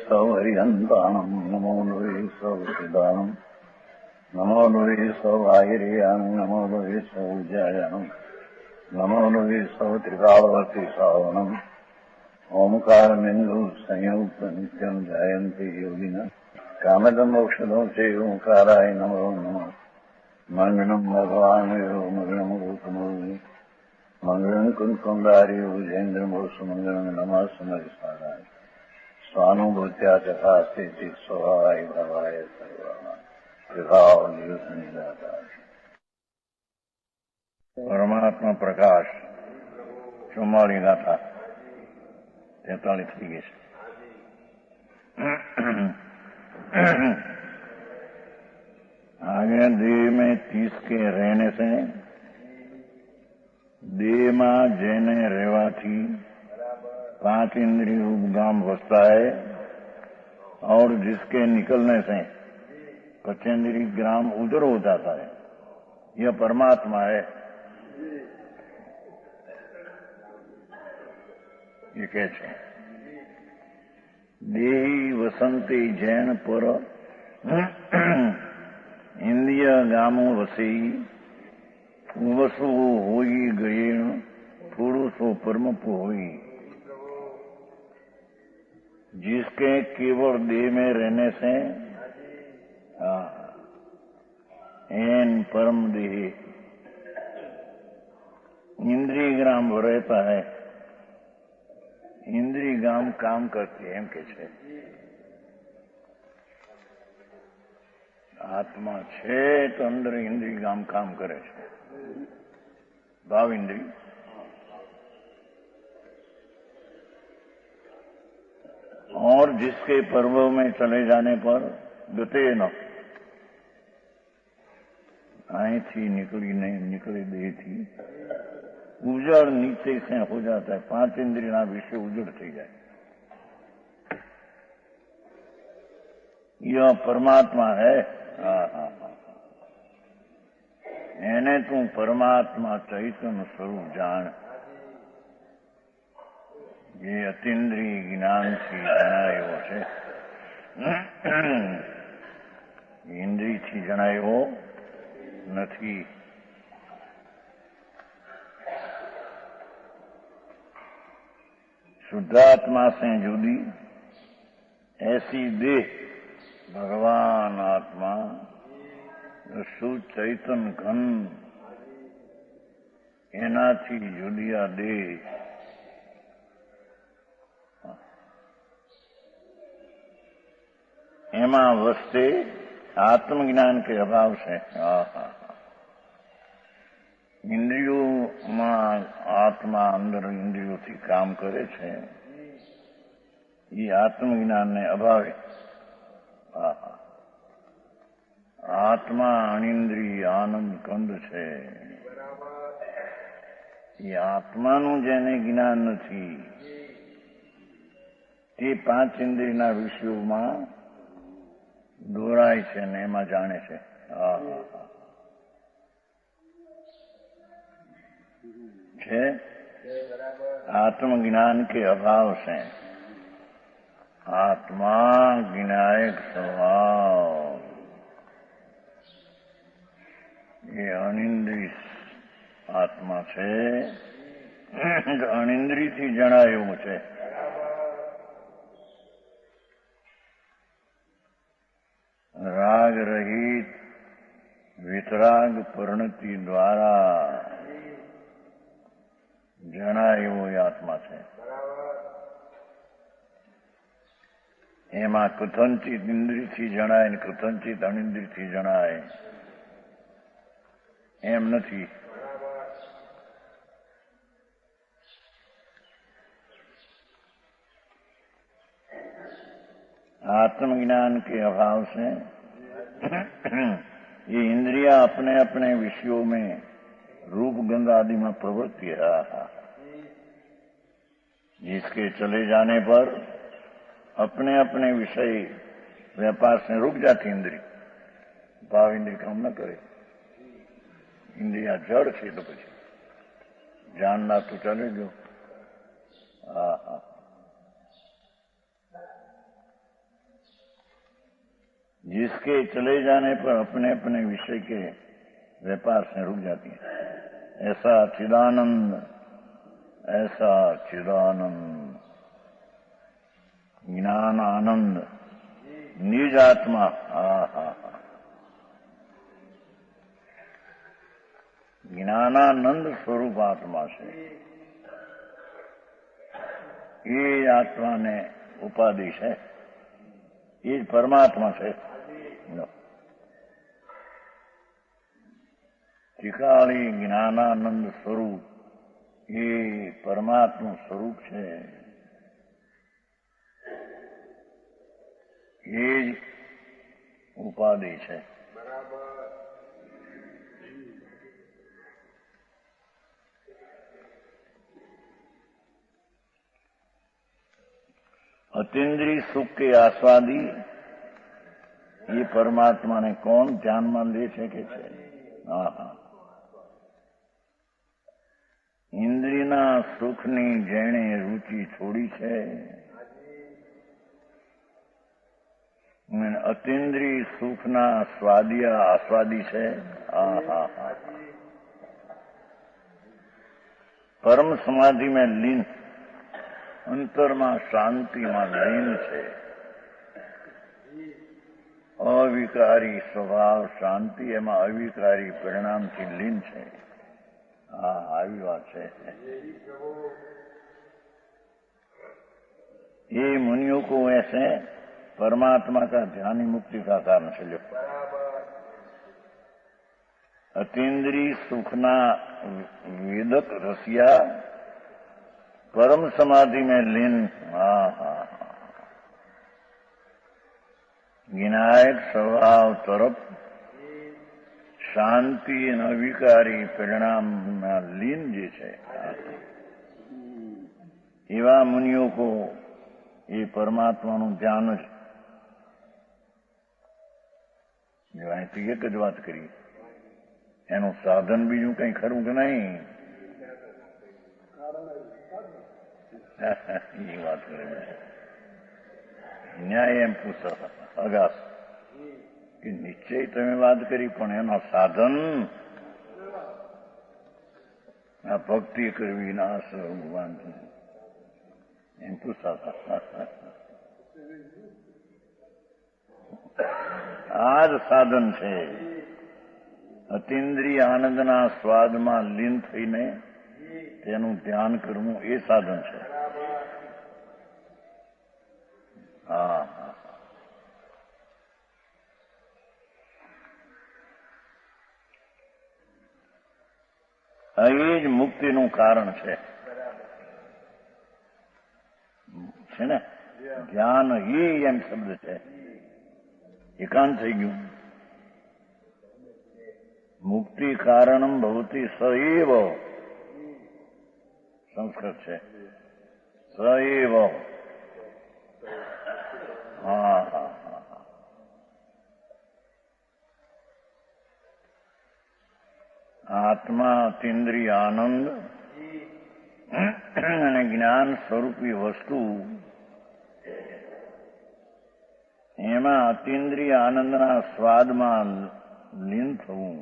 सौहरिहन्ताणम् नमो नुवे सौहृदानम् नमो नुवे सौभागिर्याम् नमो नुवे सौज्यायानम् नमो नुवे सौत्रिकालवर्ति सावनम् ओंकारमिन्दु संयुक्त नित्यम् ध्यायन्ति योगिनः कामदम् मोक्षदम् चैवोंकाराय नमो नमः मङ्गलम् भगवान् मङ्गलम् गौतमोऽग्नि मङ्गलम् कुन्कुण्डार्यो विजेन्द्रमोसुमङ्गलम् नमः समरिसाराय स्वानुभूत्या तथास्ति स्वभावाय भवाय सर्वदा परमात्मा प्रकाश 44 गाथा 43 की आगे देह में 30 के रहने से देह में जेने रेवाथी 5 इंद्रिय उपगाम बसता है और जिसके निकलने से 25 ग्राम उधर हो जाता है। यह परमात्मा है। ये कैसे देही वसंते जैन पर इंद्रिय गामो वसी वसु होई गए पुरुषो परम होई। जिसके केवल देह में रहने से एन परम देह इंद्रिय ग्राम रहता है। इंद्रिय गाम काम करती है एम के छे आत्मा छे तो अंदर इंद्रिय गाम काम करे छे। भाव इंद्रिय और जिसके पर्व में चले जाने पर गते न आई थी निकली नहीं निकली दे थी उजड़ नीचे से हो जाता है। 5 इंद्रिय विषय उजड़ थी जाए। यह परमात्मा है। एने तू परमात्मा चैतन्य स्वरूप जान। ये अतीन्द्रिय ज्ञान थी जनायो है। इंद्रिय थी जनायो नहीं। शुद्धात्मा से जुदी ऐसी देह भगवान आत्मा शुद्ध चैतन्य घन एनाथी जुदिया देह एमा वस्ते आत्मज्ञान के अभाव से इंद्रियों में आत्मा अंदर इंद्रियों थी काम करे छे। ये आत्मज्ञान ने अभावे आत्मा अनिंद्रिय आनंद कंद छे। ये आत्माનું જેને જ્ઞાન નથી તે 5 ઇન્દ્રિયના વિષયોમાં દોરાય છે ને એમાં જાણે છે। आत्मज्ञान के अभाव से आत्मा ज्ञायक स्वभाव ये अनिंद्रिय आत्मा है। अनिंद्रिय थी जणायु है। राग रहित वितराग परिणति द्वारा जणायो आत्मा है। एमा कथनचित इंद्रिय थी जणाय ने कथनचित अनिंद्रिय थी जणाय एम नहीं। आत्मज्ञान के अभाव से ये इंद्रियां अपने अपने विषयों में रूप गंध आदि में प्रवृत्ति है। जिसके चले जाने पर अपने अपने विषय व्यापार से रुक जाती इंद्रिय। भाव इंद्रिय काम न करे। इंद्रिया जड़ छे तो પછી जानना तो चले गयो। जिसके चले जाने पर अपने अपने विषय के व्यापार से रुक जाती है। ऐसा चिदानंद, ऐसा चिदानंद, ज्ञान आनंद, निज आत्मा, ज्ञानानंद स्वरूप आत्मा से ये आत्मा ने उपाधि है, ये परमात्मा से ટીકાળી જ્ઞાનાનંદ સ્વરૂપ એ પરમાત્મા સ્વરૂપ છે, એ જ ઉપાધિ છે. अतीन्द्रिय सुख के आस्वादी ये परमात्मा ने कौन ध्याનમાં લે છે કે છે? ઇન્દ્રિયના સુખની જેણે રુચિ છોડી છે, અતીન્દ્રિય સુખના સ્વાદિયા આસ્વાદી છે. परम समाधि में लीन, अंतरमा शांति में लीन है. अविकारी स्वभाव शांति एम अविकारी परिणाम की लीन है. हाँ, आई बात है. ये मुनियों को ऐसे परमात्मा का ध्यान ही मुक्ति का कारण से लो. अतीन्द्रिय सुखना वेदक रसिया परम समाधि में लीन. विनायक स्वभाव तरफ शांति અને અવિકારી પરિણામના લીન જે છે, એવા મુનિઓ કો એ પરમાત્માનું ધ્યાન જ. જો અહીંથી એક જ વાત કરી, એનું સાધન બીજું કંઈ ખરું કે નહીં? એ વાત કરે ન્યાય એમ પૂછો અગાસ કે નિશ્ચય તમે વાત કરી, પણ એના સાધન આ ભક્તિ કરવી ના ભગવાન એમ પૂછતા. આ જ સાધન છે. અતીન્દ્રિય આનંદના સ્વાદમાં લીન થઈને તેનું ધ્યાન કરવું એ સાધન છે. હા, એ જ મુક્તિનું કારણ છે ને. ધ્યાન એ એમ શબ્દ છે, એકાંત થઈ ગયું. મુક્તિ કારણમ ભવતી સએવ સંસ્કૃત છે. સએવ. હા, આત્મા અતીન્દ્રિય આનંદ અને જ્ઞાન સ્વરૂપી વસ્તુ, એમાં અતીન્દ્રિય આનંદના સ્વાદમાં લીન થવું.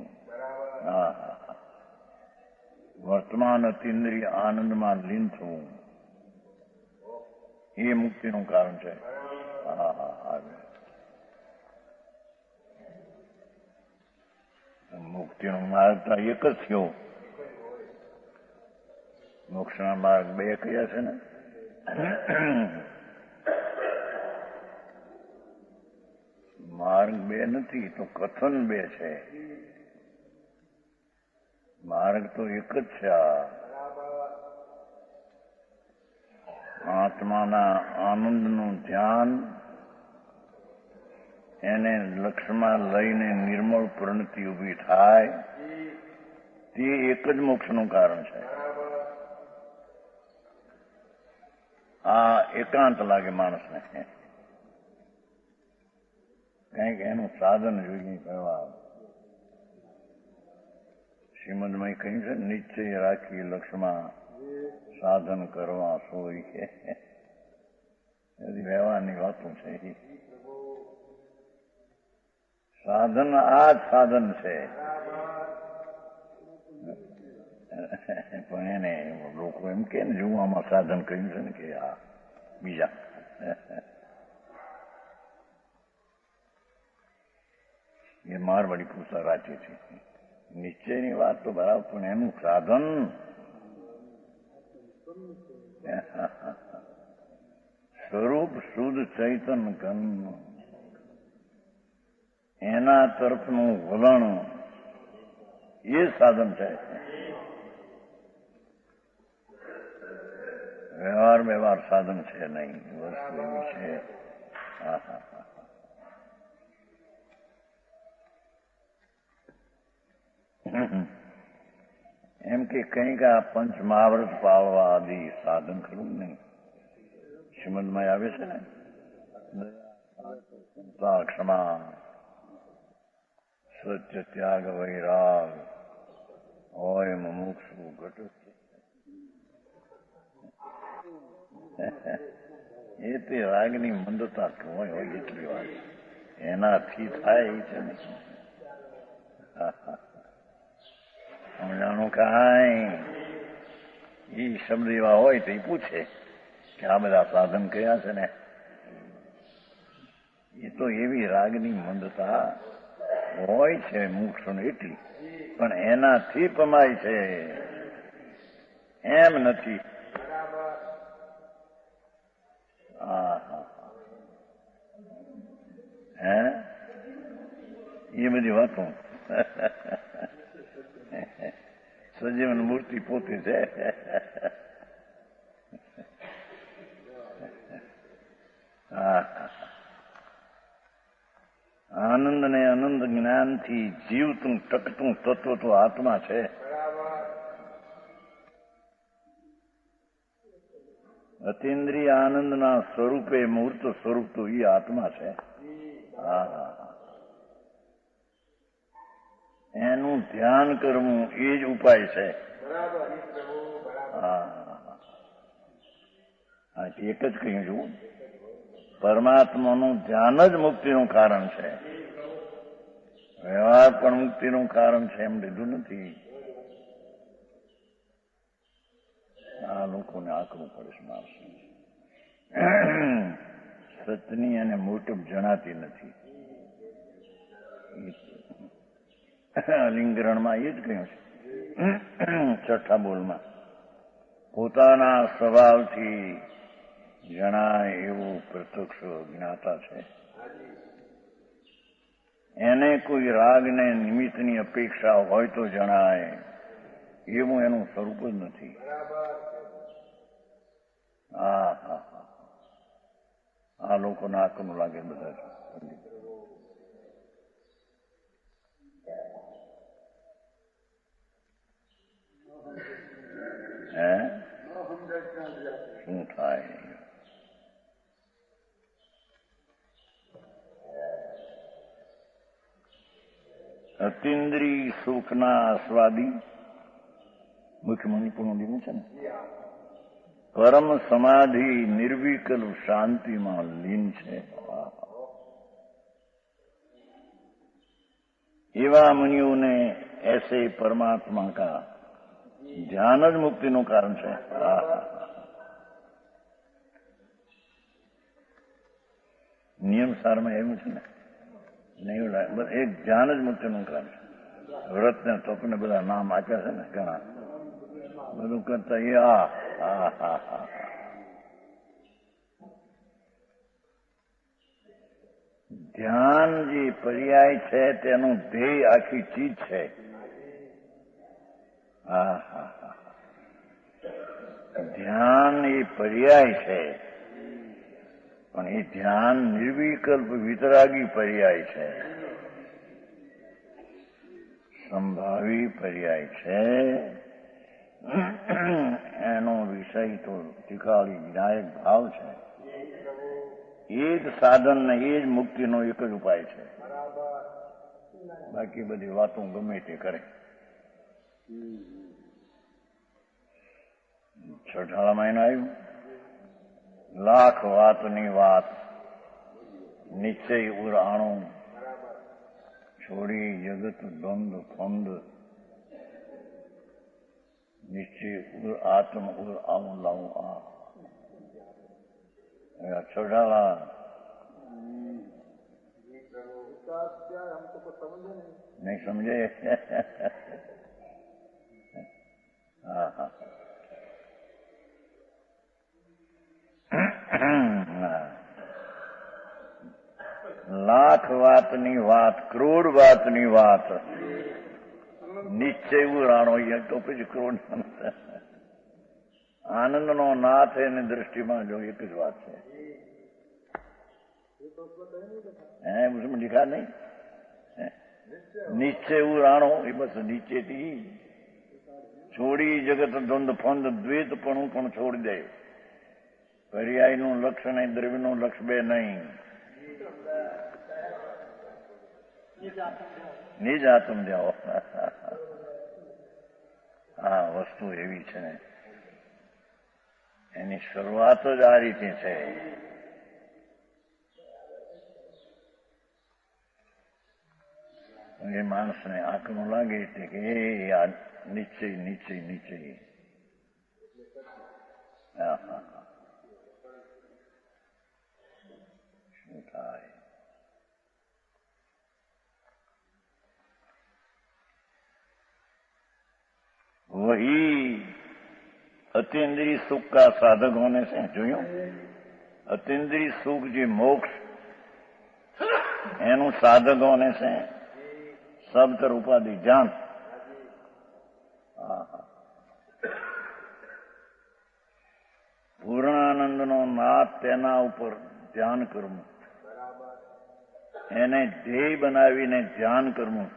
વર્તમાન અતીન્દ્રિય આનંદમાં લીન થવું એ મુક્તિનું કારણ છે. મુક્તિનો માર્ગ તો એક જ થયો. મોક્ષના માર્ગ બે કયા છે ને? માર્ગ બે નથી તો કથન બે છે. માર્ગ તો એક જ છે. આત્માના આનંદનું ધ્યાન, એને લક્ષ્યમાં લઈને નિર્મળ પ્રણતિ ઉભી થાય, તે એક જ મોક્ષનું કારણ છે. આ એકાંત લાગે માણસને, કંઈક એનું સાધન જોઈએ. કહેવા શ્રીમદમાં કહ્યું છે, નિશ્ચય રાખી લક્ષ્યમાં સાધન કરવા સોય છે. બધી વ્યવહારની વાતો છે. સાધન આ જ સાધન છે, પણ એને લોકો એમ કે ને હું આમાં સાધન કર્યું છે ને કે આ બીજા એ મારવાડી પૂછતા રાચી છે. નિશ્ચયની વાત તો બરાબર, પણ એનું સાધન સ્વરૂપ શુદ્ધ ચૈતન ઘન, એના તરફનું વલણ એ સાધન છે. વ્યવહાર સાધન છે નહીં, વસ્તુ એવી છે. એમ કે કંઈક આ પંચ મહાવ્રત પાળવા આદિ સાધન ખરું નહીં. શ્રીમદમાં આવે છે ને, ક્ષમા, સત્ય, ત્યાગ, વૈરાગ હોય મુમુક્ષુ ઘટ, એ તે રાગની મંદતા હોય એટલી વાત એનાથી થાય એ છે ને. સમજાણું કાંઈ એ શબ્દ એવા હોય તો એ પૂછે કે આ બધા સાધન કયા છે ને, એ તો એવી રાગની મંદતા હોય છે મોક્ષને એટલી, પણ એનાથી પમાય છે એમ નથી. હે એ બધી વાતો સજીવન મૂર્તિ પોતે છે. આનંદ ને અનંત જ્ઞાનથી જીવતું ટકતું તત્વ તો આત્મા છે. અતિન્દ્રિય આનંદના સ્વરૂપે મૂર્ત સ્વરૂપ તો એ આત્મા છે. એનું ધ્યાન કરવું એ જ ઉપાય છે. એક જ કહ્યું છું, પરમાત્માનું ધ્યાન જ મુક્તિનું કારણ છે. વ્યવહાર પણ મુક્તિનું કારણ છે એમ લીધું નથી. આ લોકોને આંકવું પડે છે. માણસો સતની અને મોટપ જણાતી નથી. લિંગરણમાં એ જ કહ્યું છે, છઠ્ઠા બોલમાં, પોતાના સ્વભાવથી જણાય એવું પ્રત્યક્ષ જ્ઞાતા છે. એને કોઈ રાગને નિમિત્તની અપેક્ષા હોય તો જણાય એવું એનું સ્વરૂપ જ નથી. આ લોકોને આકનું લાગે બધા છે. શું થાય? અતિન્દ્રિય સુખના આસ્વાદી મુખ્યમંત્રીનું લીધું છે ને, પરમ સમાધિ નિર્વિકલ શાંતિમાં લીન છે. એવા મુનિઓને ऐसे परमात्मा का ધ્યાન જ મુક્તિનું કારણ છે. નિયમ સારમાં એવું છે ને, નહીં એક ધ્યાન જ મુક્તિનું કારણ છે. વ્રત ને તપને બધા નામ આપ્યા છે ને ઘણા, બધું કરતા એ ધ્યાન જે પર્યાય છે તેનું ધ્યેય આખી ચીજ છે. ધ્યાન એ પર્યાય છે, પણ એ ધ્યાન નિર્વિકલ્પ વિતરાગી પર્યાય છે, સંભાવી પર્યાય છે. એનો વિષય તો ટીકાળી વિનાયક ભાવ છે. એ જ સાધન ને એ જ મુક્તિનો એક જ ઉપાય છે. બાકી બધી વાતો ગમે તે કરે. છઠ્ઠામાં એને આવ્યું, લાખ વાતની વાત નિશ્ચય ઉરાણું, छोड़ी जगत द्वंद्व फंद, निश्चय उर आत्म उर आऊं लाऊं आ। छोटाला हमको कुछ समझे नहीं समझे। हाँ हाँ लाख वातनी વાત કરોડ વાતની વાત નિશ્ચય રાણો તો પછી કરોડ આનંદનો નાથ એની दृष्टिમાં जो एक જ વાત છે। उसमें लिखा नहीं निश्चय राणो ये बस नीचे थी छोड़ी जगत द्वंद फंद द्वैत पण छोड़ी दे। पर्याय નું લક્ષ નહીં, દ્રવ્ય નું લક્ષ બે નહીં। નિજ આત્મ જાઓ। હા વસ્તુ એવી છે ને એની શરૂઆત જ આ રીતે છે। એ માણસને આંખનું લાગે એટલે કે એ આ નિશ્ચય નિશ્ચય નિશ્ચય। હા હા શું થાય? वही अतीन्द्रिय सुख का साधक होने से જોયું अतीन्द्रिय सुख જે મોક્ષ એનું સાધક होने से सब तर उपाधि जान। પૂર્ણાનંદનો નાથ તેના ઉપર ધ્યાન કરવું, એને ધ્યેય બનાવીને ધ્યાન કરવું,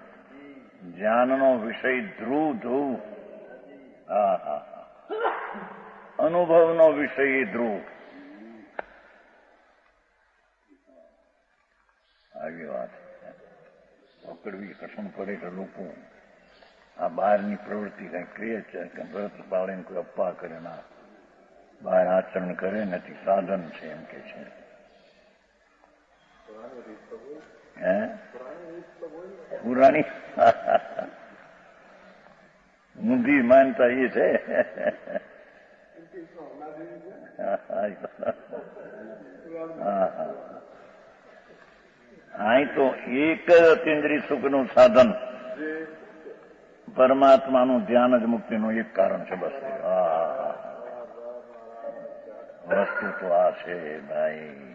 ધ્યાનનો વિષય ધ્રુવ ધ્રુવ। હા હા અનુભવનો વિષય એ ધ્રુવ। આવી વાત પકડવી કઠણ પડે કે લોકો આ બહારની પ્રવૃત્તિ કઈ ક્રિય છે કે વ્રત પાળીને કોઈ અપ્પા કરે ના બહાર આચરણ કરે નથી સાધન છે એમ કે છે। હે પુરાણી ઊંધી માનતા એ છે। અહીં તો એક જ અતિન્દ્રિય સુખનું સાધન પરમાત્માનું ધ્યાન જ મુક્તિનું એક કારણ છે બસ। વસ્તુ તો આ છે ભાઈ।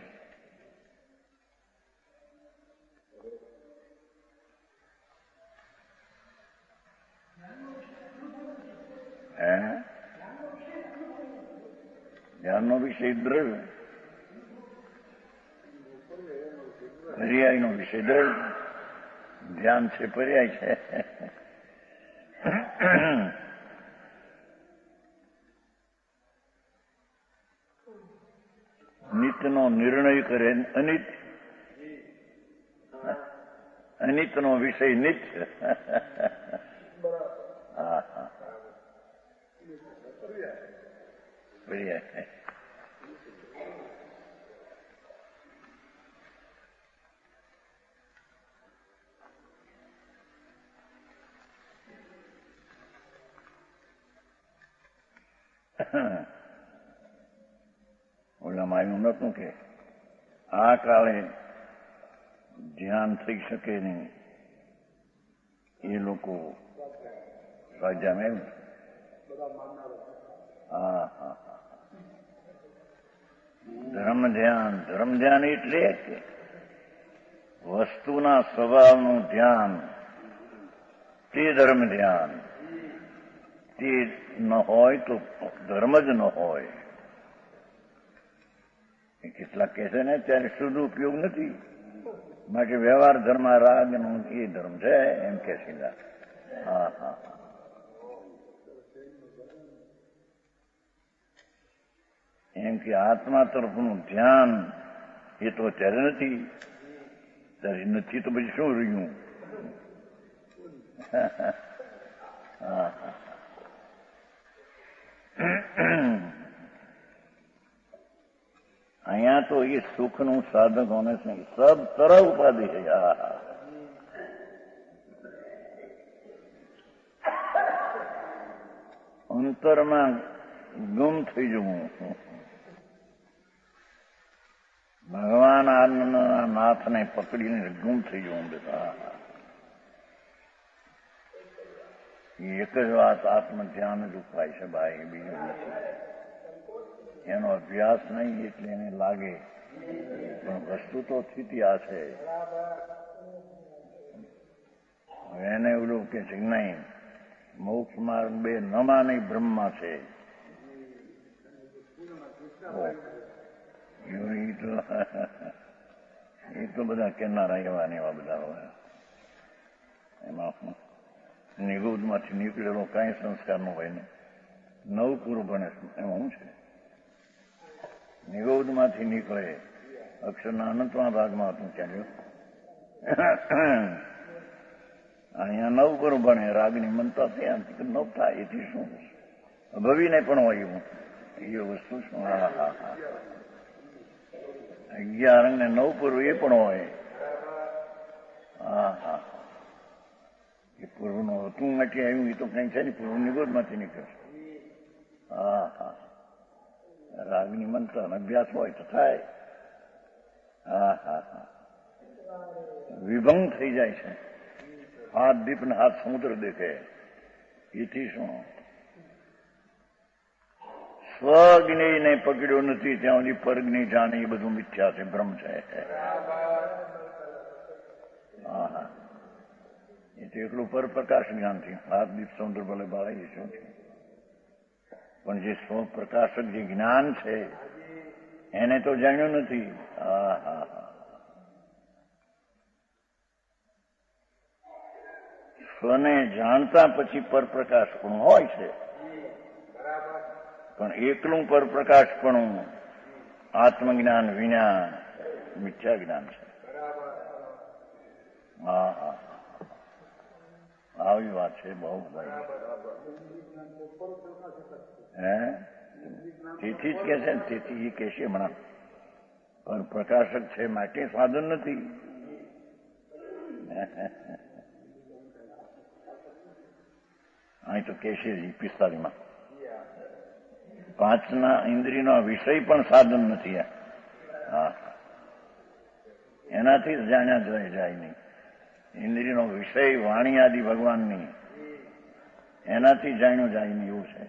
ધ્યાનનો વિષય દ્રવ્ય, પર્યાયનો વિષય દ્રવ્ય, ધ્યાન છે પર્યાય છે। નિત્યનો નિર્ણય કરે અનિત, અનિતનો વિષય નિત્ય। હા હા પર્યાય। ઓલામાં આવ્યું નતું કે આ કાળે ધ્યાન થઈ શકે નહીં એ લોકો સ્વાધ્યાયમાં હા હા ધર્મ ધ્યાન એટલે કે વસ્તુના સ્વભાવનું ધ્યાન તે ધર્મ ધ્યાન। તે ન હોય તો ધર્મ જ ન હોય। કેટલાક કહે છે ને ત્યારે શુદ્ધ ઉપયોગ નથી માટે વ્યવહાર ધર્મ રાગનો એ ધર્મ છે એમ કે સીધા। હા હા એમ કે આત્મા તરફનું ધ્યાન એ તો અત્યારે નથી, ત્યારે નથી તો પછી શું રહ્યું? હા અહીંયા તો એ સુખનું સાધક હોને છે, સબ તરફ ઉપાધિ છે। અંતરમાં ગુમ થઈ જવું. ભગવાન આનંદના નાથને પકડીને ગુમ થઈ જવું. બધા એક જ વાત આત્મધ્યાન જ ઉપાય છે ભાઈ, બીજું નથી. એનો અભ્યાસ નહીં એટલે એને લાગે, પણ વસ્તુ તો સ્થિતિ આ છે. એને એવું કે છે નહીં, મોક્ષ માર્ગ બે નમા નહીં બ્રહ્મા છે. એ તો બધા કેનારા એવા ને એવા બધા હોય. એમાં નિગુદમાંથી નીકળેલો કાંઈ સંસ્કાર ન હોય ને નવ પૂરું ભણે એમાં શું છે? નિગુદમાંથી નીકળે અક્ષરના અનંતમાં ભાગમાં હતું ક્યાં અહીંયા નવ પૂરું ભણે રાગની મનતા થયા નવ થાય એથી શું ભવીને પણ હોય એવું એ વસ્તુ શું? હા હા હા 11 અંગ ને 9 પૂર્વ એ પણ હોય. હા હા એ પૂર્વનું હતું માટે આવ્યું એ તો કઈ છે ને, પૂર્વ નિગોદમાંથી નીકળશે. હા હા રાગની મંત્ર અભ્યાસ હોય તો થાય. હા હા હા વિભંગ થઈ જાય છે. હાથ દીપ ને હાથ સમુદ્ર દેખે એથી શું? સ્વજ્ઞેયને પકડ્યો નથી ત્યાં સુધી પરજ્ઞ જાણે એ બધું મિથ્યા છે, ભ્રમ છે. હા હા એ તો એકલું પરપ્રકાશ જ્ઞાનથી હાથ દીપ સમુદ્ર ભલે બાળે એ શું છે, પણ જે સ્વપ્રકાશક જે જ્ઞાન છે એને તો જાણ્યું નથી. હા હા હા સ્વને જાણતા પછી પરપ્રકાશપણું હોય છે, પણ એકલું પરપ્રકાશપણું આત્મજ્ઞાન વિના મિથ્યા જ્ઞાન છે. હા હા આવી વાત છે બહુ ભાઈ. હે તેથી જ કે છે ને, તેથી એ કે છે હમણાં પરપ્રકાશક છે માટે સાધન નથી. અહીં તો કહેશે 45 પાંચના ઇન્દ્રિયનો વિષય પણ સાધન નથી. હા એનાથી જ જાણ્યા જાય નહીં. ઇન્દ્રિયનો વિષય વાણી આદિ ભગવાનની એનાથી જાણ્યું જાય નહીં એવું છે.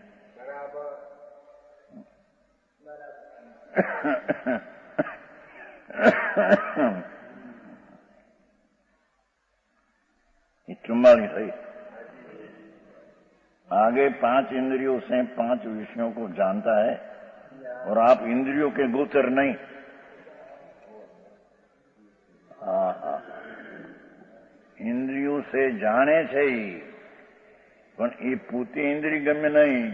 ये 44 થઈ. आगे 5 इंद्रियों से 5 विषयों को जानता है और आप इंद्रियों के गोचर नहीं. इंद्रियों से जाने છે પણ એ પોતે ઇન્દ્રિય ગમે નહીં.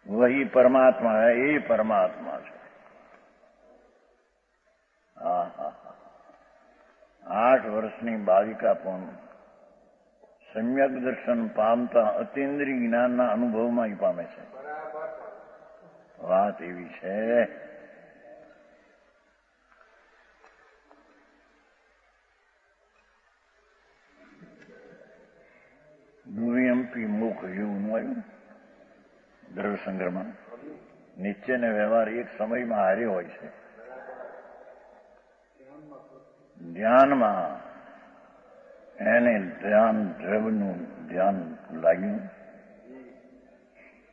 वही परमात्मा है, ये परमात्मा છે. 8 વર્ષની બાલિકા પણ સમ્યક દર્શન પામતા અતિન્દ્રિય જ્ઞાનના અનુભવમાં પામે છે. વાત એવી છે. દુર્યંપી મુખ જેવું આવ્યું દ્રવ્ય સંગ્રહમાં. નિશ્ચય ને વ્યવહાર એક સમયમાં હારે હોય છે. ધ્યાનમાં એને ધ્યાન દ્રવ્યનું ધ્યાન લાગ્યું.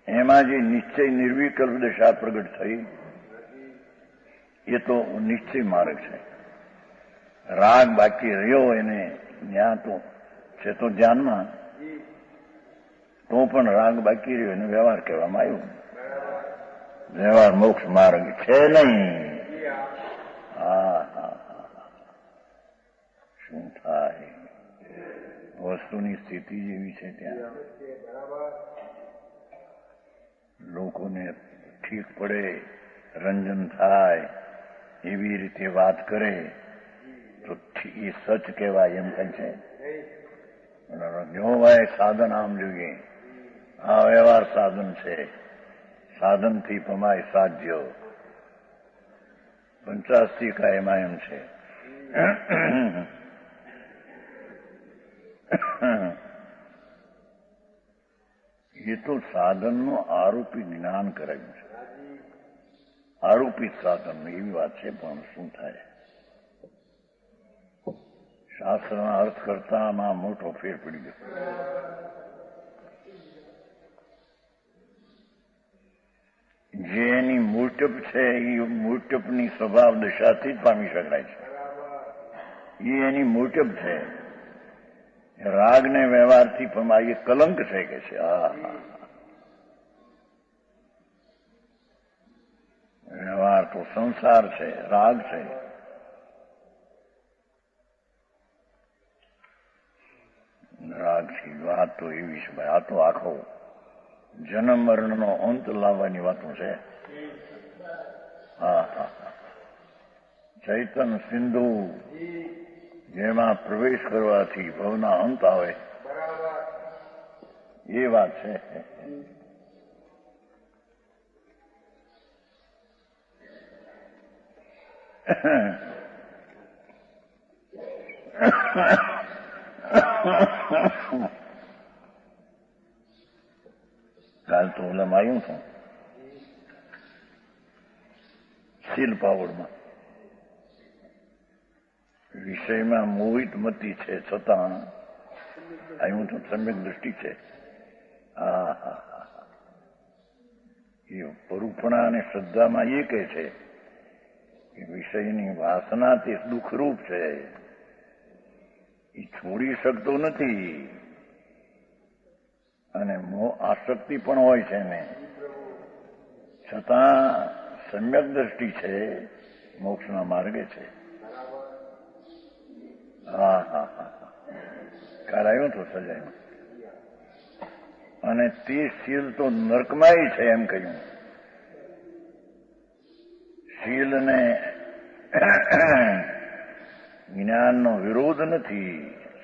એમાં જે નિશ્ચય નિર્વિકલ્પ દશા પ્રગટ થઈ એ તો નિશ્ચય માર્ગ છે. રાગ બાકી રહ્યો એને જ્યાં તો છે તો ધ્યાનમાં તો પણ રાગ બાકી રહ્યો એને વ્યવહાર કહેવામાં આવ્યું. વ્યવહાર મોક્ષ માર્ગ છે નહીં. હા હા શું થાય? વસ્તુની સ્થિતિ જેવી છે ત્યાં લોકોને ઠીક પડે, રંજન થાય એવી રીતે વાત કરે તો એ સચ કહેવાય એમ કહે છે. જો ભાઈ સાધન આમ જોઈએ, આ વ્યવહાર સાધન છે, સાધનથી પમાય સાધ્ય 85 કાયમાં એમ છે. એ તો સાધનનું આરોપી જ્ઞાન કરાયું છે, આરોપિત સાધનનું એવી વાત છે. પણ શું થાય, શાસ્ત્રના અર્થ કરતામાં મોટો ફેર પડી ગયો. જે એની મૂર્તપ છે એ મૂર્તપની સ્વભાવ દશાથી જ પામી શકાય છે. એ એની મૂર્તપ છે. રાગ ને વ્યવહારથી પણ એ કલંક છે કે છે. વ્યવહાર તો સંસાર છે, રાગ છે. રાગથી વાત તો એવી છે ભાઈ, આ તો આખો જન્મ મરણનો અંત લાવવાની વાતો છે. ચૈતન સિંધુ જેમાં પ્રવેશ કરવાથી ભવના અંત આવે એ વાત છે. કાલ તો ઓલામાં આવ્યું છું શીલપાવડમાં. વિષયમાં મોહિત મતી છે છતાં આવ્યું તો સમ્યક દ્રષ્ટિ છે. એ પરુપણા અને શ્રદ્ધામાં એ કહે છે કે વિષયની વાસના તે દુઃખરૂપ છે, એ છોડી શકતો નથી. અને આસક્તિ પણ હોય છે ને, છતાં સમ્યક દ્રષ્ટિ છે, મોક્ષના માર્ગે છે. કાલ આવ્યો તો સજાયમાં. અને તે શીલ તો નર્કમાય છે એમ કહ્યું. શીલને જ્ઞાનનો વિરોધ નથી,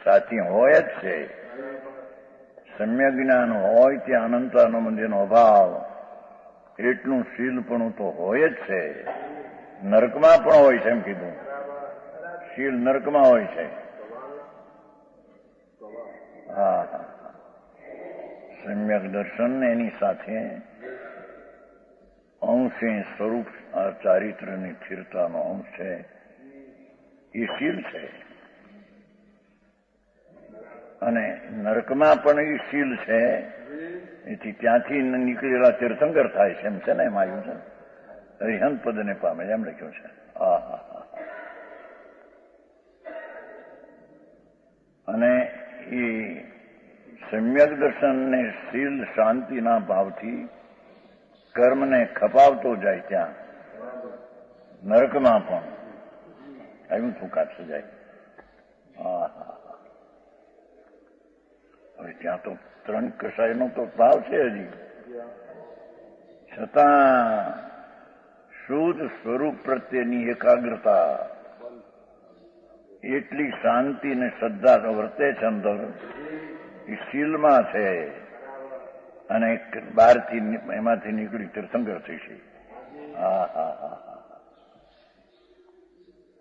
સાચી હોય જ છે. સમ્યક જ્ઞાન હોય ત્યાં અનંતાનુબંધીનો અભાવ, એટલું શીલપણું તો હોય જ છે. નરકમાં પણ હોય છે એમ કીધું. શીલ નરકમાં હોય છે. સમ્યક દર્શન એની સાથે અંશે સ્વરૂપ ચારિત્રની સ્થિરતાનો અંશ છે, એ શીલ છે. અને નરકમાં પણ એ શીલ છે. એથી ત્યાંથી નીકળેલા તીર્થંકર થાય છે એમ છે ને, એમ આવ્યું છે. અરિહંત પદને પામે એમ લખ્યું છે. અને એ સમ્યક દર્શનને શીલ શાંતિના ભાવથી કર્મને ખપાવતો જાય ત્યાં નરકમાં પણ આવ્યું ફૂંકાટ સજાય. હવે ત્યાં તો 3 કસાયનો તો ભાવ છે હજી, છતાં શુદ્ધ સ્વરૂપ પ્રત્યેની એકાગ્રતા, એટલી શાંતિ ને શ્રદ્ધા વર્તે છે અંદર, એ શીલમાં છે. અને બહારથી એમાંથી નીકળી તીર્થંકર થઈ છે.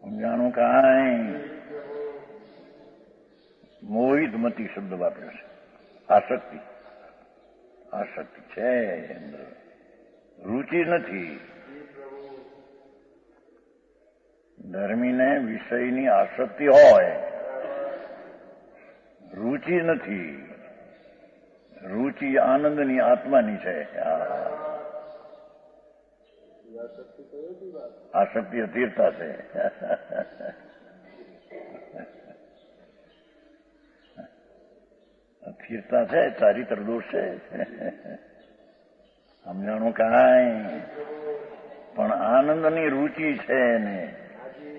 સમજાણું કાંઈ? મોહિત મતી શબ્દ વાપર્યો છે. આસક્તિ, આસક્તિ છે અંદર, રુચિ નથી. ધર્મીને વિષયની આસક્તિ હોય, રુચિ નથી. રુચિ આનંદની આત્માની છે. આસક્તિ અધીરતા છે. અધીરતા છે, ચારિત્ર દોષ છે. સમજાણું કાંઈ? પણ આનંદની રુચિ છે ને,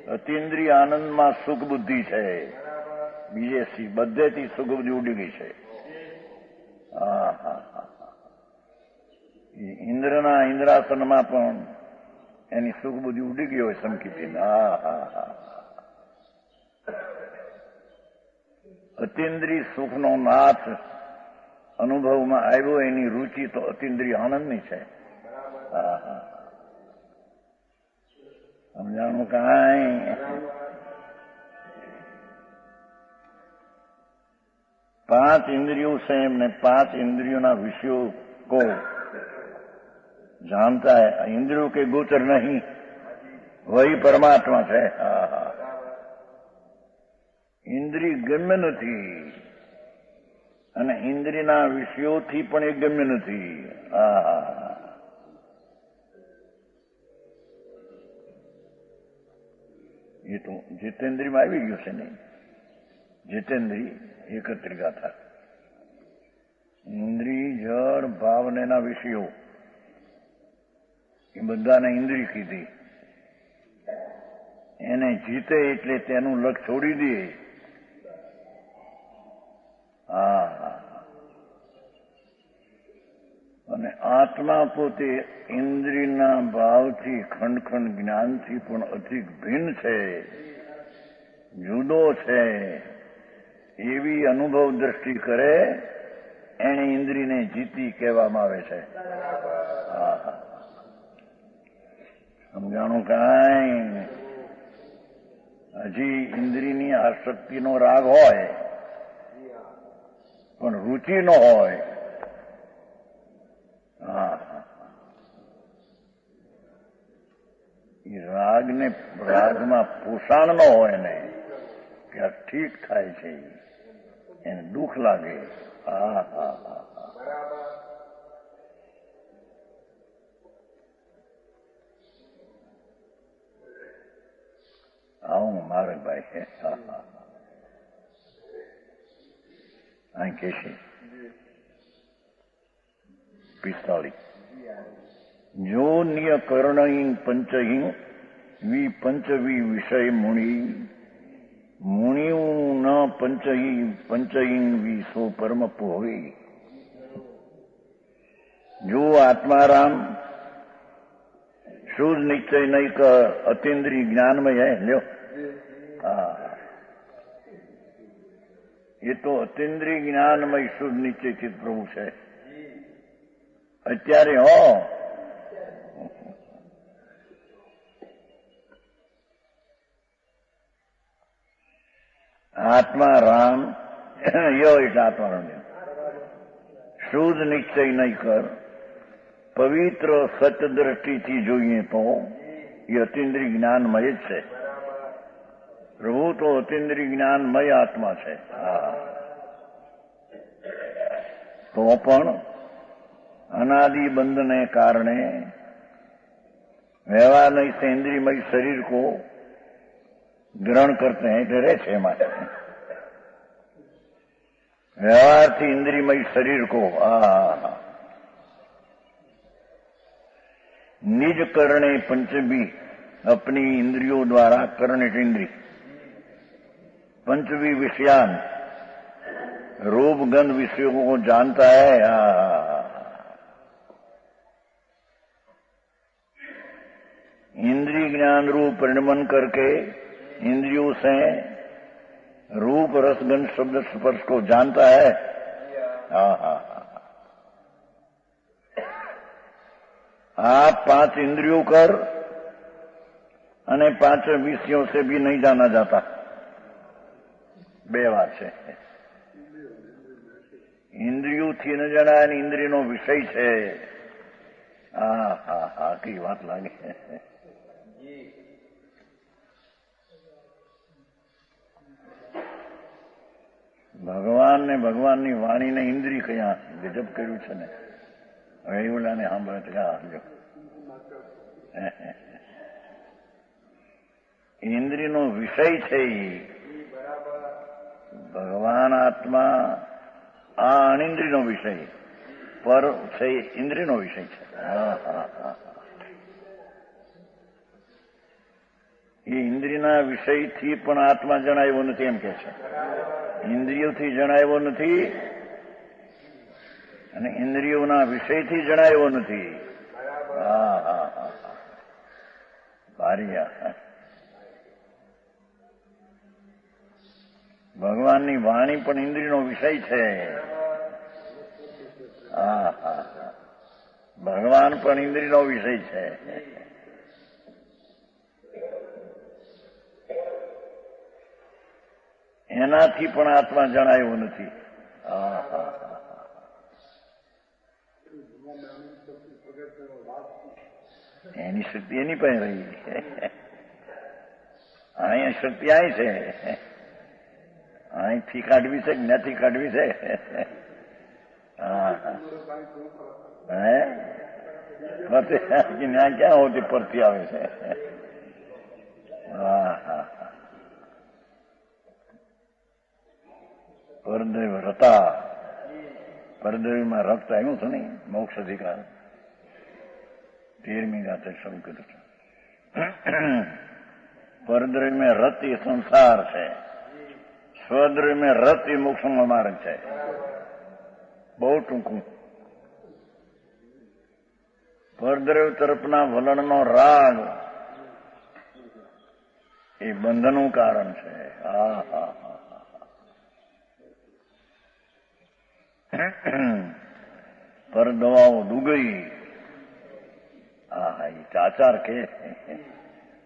અતિન્દ્રિય આનંદમાં સુખ બુદ્ધિ છે. બીજે બધેથી સુખ બુદ્ધિ ઉડી ગઈ છે. ઇન્દ્રના ઇન્દ્રાસનમાં પણ એની સુખ બુદ્ધિ ઉડી ગઈ હોય સમકીતી. અતિન્દ્રિય સુખનો નાથ અનુભવમાં આવ્યો, એની રુચિ તો અતિન્દ્રિય આનંદની છે. સમજાણું કાંઈ? पांच इंद्रियों से हमने पांच इंद्रियों ना विषयों को जानता है, इंद्रियों के गोचर नहीं, वही परमात्मा है। इंद्रिय गम्य નથી અને ઇન્દ્રિયના વિષયોથી પણ એ ગમ્ય નથી। એ તો જીતેન્દ્રિયમાં આવી ગયું છે ને, જીતેન્દ્રિય એકત્રિકા था। ઇન્દ્રિય જળ ભાવ ને એના વિષયો એ બધાને ઇન્દ્રિય કીધી। એને જીતે એટલે તેનું લક્ષ છોડી દે। અને આત્મા પોતે ઇન્દ્રિયના ભાવથી ખંડ ખંડ જ્ઞાનથી પણ અધિક ભિન્ન છે, જુદો છે, એવી અનુભવ દ્રષ્ટિ કરે એને ઇન્દ્રિયને જીતી કહેવામાં આવે છે। સમજાણું કાંઈ? હજી ઇન્દ્રિયની આસક્તિનો રાગ હોય પણ રુચિ ન હોય। એ રાગમાં પોષણ ન હોય ને કે આ ઠીક થાય છે, એને દુઃખ લાગે। આવું મારકભાઈ અહીં કે છે 45 જો નિય કર્ણઈં પંચહિં પંચવી વિષય મુનિયું ન પંચહિં સો પરમ પોઈ। જો આત્મારામ शुद्ध निश्चय नहीं कर अतीन्द्रिय ज्ञान में है। लो ये तो अतीन्द्रिय ज्ञान में शुद्ध निश्चय चित प्रभु है। અત્યારે हो आत्मा राम यो એટલે આત્મારામ શુદ્ધ નિશ્ચય નહીં કર, પવિત્ર સત દ્રષ્ટિથી જોઈએ તો એ અતિન્દ્રિય જ્ઞાનમય જ છે। પ્રભુ તો અતિન્દ્રિય જ્ઞાનમય આત્મા છે। તો પણ अनादि बंधने कारणें व्यवहार नहीं से इंद्रियमय शरीर को ग्रहण करते हैं, डरे छे मारे व्यवहार थी इंद्रियमय शरीर को निज करणे पंचमी अपनी इंद्रियों द्वारा कर्णिक इंद्रिय पंचवी विषयान रूप गंध विषयों को जानता है। इंद्रिय ज्ञान रूप परिणमन करके इंद्रियों से रूप रस गंध शब्द स्पर्श को जानता है। आप 5 इंद्रियों कर અને 5 विषयों से भी नहीं जाना जाता। બે વાત છે। ઇન્દ્રિયોથી ન જણાય અને ઇન્દ્રિયનો વિષય છે। કઈ વાત લાગે। ભગવાન ને ભગવાનની વાણીને ઇન્દ્રિય કયા ગજબ કર્યું છે ને। રવિલાને સાંભળે તો જો ઇન્દ્રિયનો વિષય છે ભગવાન આત્મા, આ અનિન્દ્રિયનો વિષય પર છે, ઇન્દ્રિયનો વિષય છે। એ ઇન્દ્રિયના વિષયથી પણ આત્મા જણાવ્યો નથી એમ કે છે। ઇન્દ્રિયોથી જણાવ્યો નથી અને ઇન્દ્રિયોના વિષયથી જણાવ્યો નથી। ભારી ભગવાનની વાણી પણ ઇન્દ્રિયનો વિષય છે। ભગવાન પણ ઇન્દ્રિયનો વિષય છે। એનાથી પણ આત્મા જણાયો નથી। એની શક્તિ એની પાસે રહી. અહીંયા શક્તિ આવી છે, અહીંથી કાઢવી છે, જ્ઞાથી કાઢવી છે. ત્યાં ક્યાં હોતી પરથી આવે છે. પરદેવ રતા, પરદેવીમાં રક્ત આવ્યું હતું ને મોક્ષ અધિકાર 13મી ગાથે શરૂ કર્યું છે. પરદ્રવ્ય મેં રત એ સંસાર છે, સ્વદ્રવ્ય મેં રત એ મોક્ષનો માર્ગ છે. બહુ ટૂંકું. પરદ્રવ્ય તરફના વલણનો રાગ એ બંધનું કારણ છે. પર દવાઓ ડૂગઈ. એ આચાર કે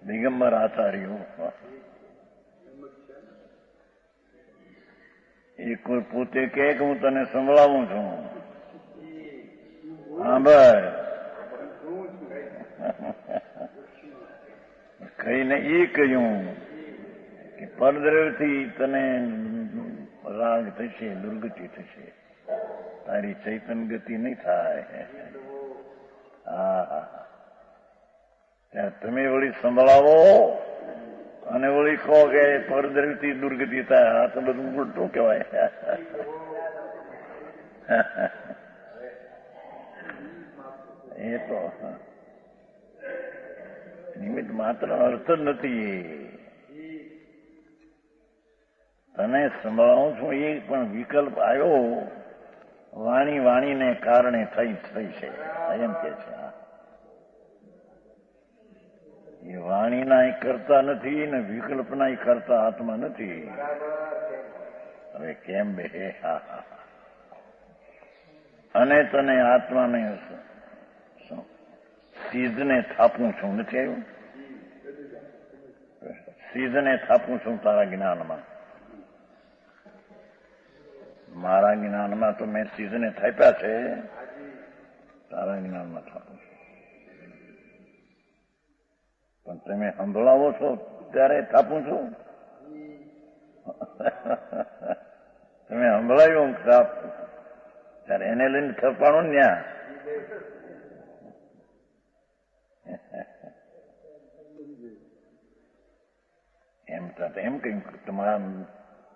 દિગંબર આચાર્યો એ કોઈ પોતે કે હું તને સંભળાવું છું, હા ભાઈ કહીને એ કહ્યું કે પરદ્રવ્યથી તને રાગ થશે, દુર્ગતિ થશે, તારી ચૈતન ગતિ નહીં થાય. ત્યાં તમે વળી સંભળાવો અને વળી કહો કે પરદ્રવ્યથી દુર્ગતિ થાય. આ તો બધું ઉલટું કહેવાય. એ તો નિમિત્ત માત્ર અર્થ જ નથી. તને સંભળાવું છું એ પણ વિકલ્પ આવ્યો વાણીને કારણે થઈ છે એમ કે છે. એ વાણીના કરતા નથી ને વિકલ્પના કરતા આત્મા નથી. હવે કેમ બે? અને તને આત્માને સીધને થાપું છું, નથી આવ્યું? સીધને થાપું છું તારા જ્ઞાનમાં. મારા જ્ઞાનમાં તો મેં સીધને થાપ્યા છે, તારા જ્ઞાનમાં થાપું છું. પણ તમે સંભળાવો છો ત્યારે થાપું છું. તમે સંભળાવ્યું થાપ ત્યારે એને લઈને થપાણું ને ત્યાં. એમ કહ્યું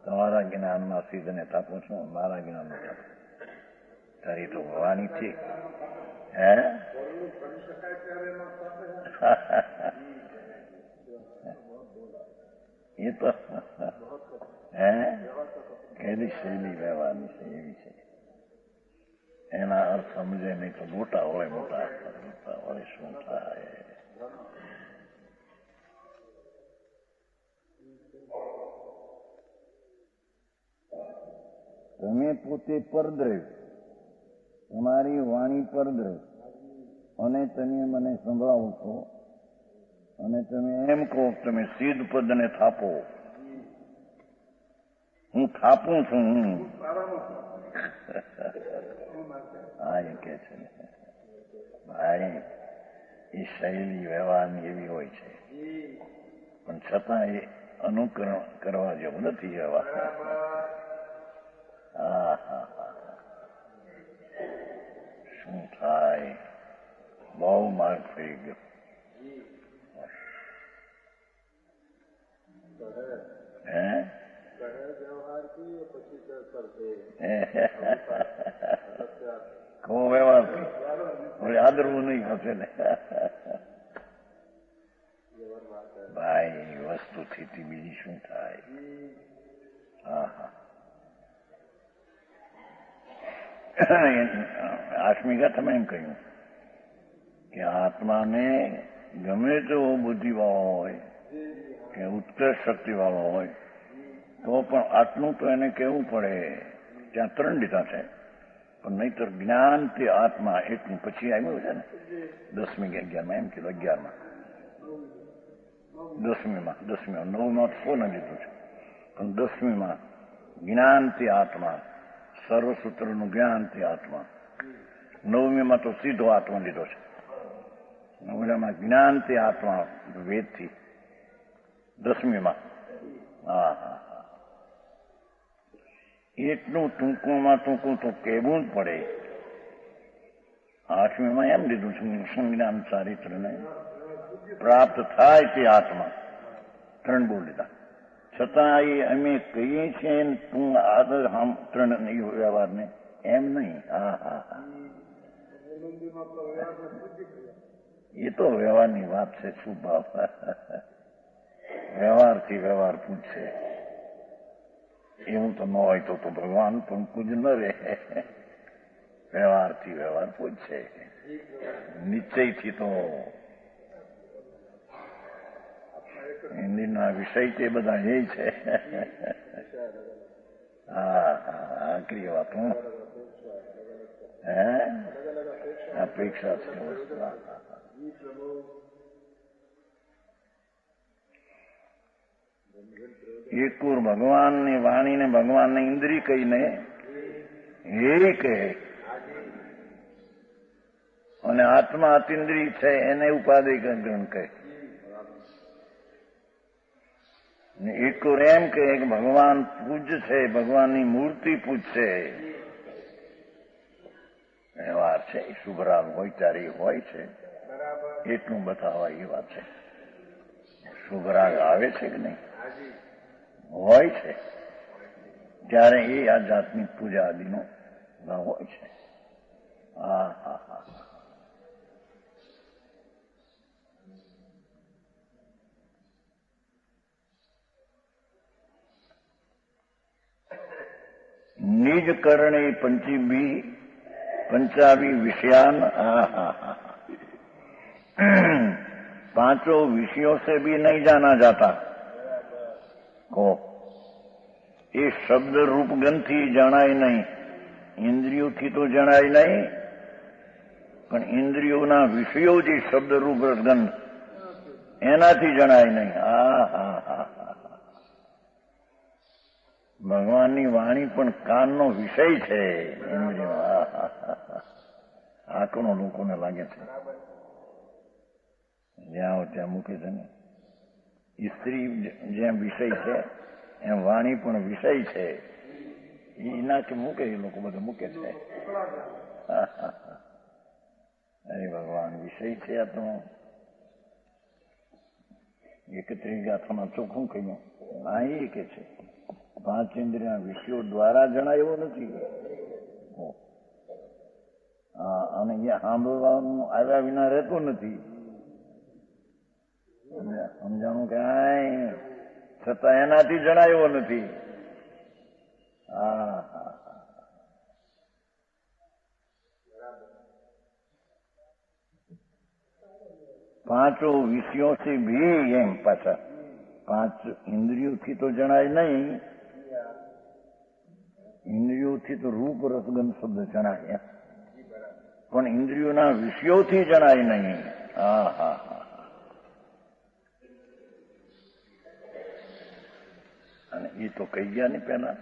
તમારા જ્ઞાનમાં સીધને થાપું છું, મારા જ્ઞાનમાં થાપું. તારી તો વાણી છે. હે એ તો કેલી શૈલી વ્યવહારની છે એવી છે. એના અર્થ સમજે નહીં તો મોટા હોય, મોટા હોય શું થાય? તમે પોતે પરદ્રવ્ય, તમારી વાણી પરદ્રવ્ય, અને તમે મને સંભળાવો છો અને તમે એમ કહો તમે સિદ્ધ પદને થાપો. હું થાપું છું. હા એ કે છે ભાઈ, એ શૈલી વ્યવહારની એવી હોય છે, પણ છતાં એ અનુકરણ કરવા જેવું નથી. વ્યવહાર શું થાય? બહુ માર્ગ થઈ ગયો. કહો વ્યવહાર આદરવું નહીં હશે ને ભાઈ. વસ્તુથી બીજી શું થાય? આઠમી તમે એમ કહ્યું કે આત્માને ગમે તેવો બુદ્ધિવાળો હોય કે ઉત્કૃષ્ટ શક્તિવાળો હોય તો પણ આટલું તો એને કહેવું પડે. ત્યાં 3 લીધા છે, પણ નહીતર જ્ઞાન તે આત્મા એટલું પછી આવ્યું છે ને 10મી કે 11માં. એમ કીધું 11માં 10મીમાં 9માં 6 ને લીધું છે, પણ 10મીમાં જ્ઞાન તે આત્મા સર્વસૂત્રનું જ્ઞાન તે આત્મા. 9મીમાં તો સીધો આત્મા લીધો છે. 9મામાં જ્ઞાન તે આત્મા વેદથી. 10મીમાં હા હા હા એટલું ટૂંકમાં ટૂંકું તો કહેવું જ પડે. 8મીમાં એમ લીધું છે સંજ્ઞાન ચારિત્રને પ્રાપ્ત થાય તે આત્મા. 3 બોલ લીધા. છતાં એ અમે કહીએ છીએ તું આદર હમ 3 વ્યવહારને એમ નહીં. હા હા હા એ તો વ્યવહારની વાત છે. શું ભાવ વ્યવહારથી વ્યવહાર પૂછશે એવું તો ન હોય તો ભગવાન પણ કુછ ન રહે. વ્યવહારથી વ્યવહાર પૂછશે. નિશ્ચયથી તો હિન્દીના વિષય તે બધા એ છે. હા હા આખરી વાત હું અપેક્ષા છે. એકુર ભગવાનની વાણીને ભગવાનને ઇન્દ્રિય કહીને હે કહે અને આત્મા અતિન્દ્રિય છે એને ઉપાધિ ગ્રહણ કહે. એકુર એમ કહે કે ભગવાન પૂજ્ય છે, ભગવાનની મૂર્તિ પૂજશે. વ્યવહાર છે શુભરાગ હોય ત્યારે હોય છે એટલું બતાવવા એ વાત છે. શુભરાગ આવે છે કે નહીં હોય છે ત્યારે એ આધ્યાત્મિક પૂજા આદિનો હોય છે. હા હા હા નિજ કરણે पंचाभी विषयान. पांचों विषयों से भी नहीं जाना जाता को ये शब्द रूप गंध थी जणाय नहीं, इंद्रियों थी तो जणाय नहीं, पण इंद्रियों विषयों जी शब्द रूप गंध एनाथी जणाय नहीं. हा हा हा ભગવાનની વાણી પણ કાનનો વિષય છે. ઇન્દ્રિયો આંકડો લોકોને લાગે છે જ્યાં ત્યાં મૂકે છે ને. સ્ત્રી જેમ વિષય છે એમ વાણી પણ વિષય છે. એના કે મૂકે એ લોકો બધા મૂકે છે. અરે ભગવાન વિષય છે. આ તો 31 ગાથામાં ચોખ્ખું કહ્યું. આ એ કે છે 5 ઇન્દ્રિયા વિષયો દ્વારા જણાયો નથી. અને અહીંયા સાંભળવાનું આવ્યા વિના રહેતું નથી. સમજાણું કાંઈ છતાં એનાથી જણાયો નથી. હા હા પાંચો વિષયોથી ભી એમ પાછા 5 ઇન્દ્રિયોથી તો જણાય નહીં. ઇન્દ્રિયોથી તો રૂપ રસગંધ શબ્દ જણાય પણ ઇન્દ્રિયોના વિષયોથી જણાય નહીં. હા હા હા અને એ તો કહી ગયા ને પેલા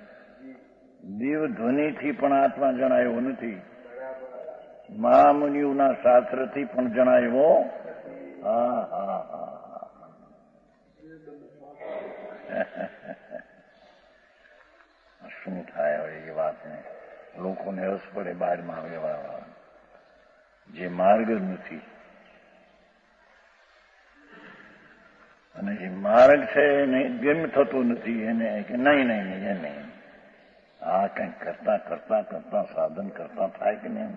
દેવ ધ્વનિથી પણ આત્મા જણાયો નથી. મહામુનિઓના શાસ્ત્રથી પણ જણાયો. હા હા હા શું થાય હવે એ વાતને લોકોને રસ પડે બહારમાં વ્યવહાર જે માર્ગ જ નથી. અને જે માર્ગ છે એને ગેમ થતું નથી એને કે નહીં નહીં નહીં એ નહીં. આ કંઈક કરતા કરતા કરતા સાધન કરતા થાય કે નહીં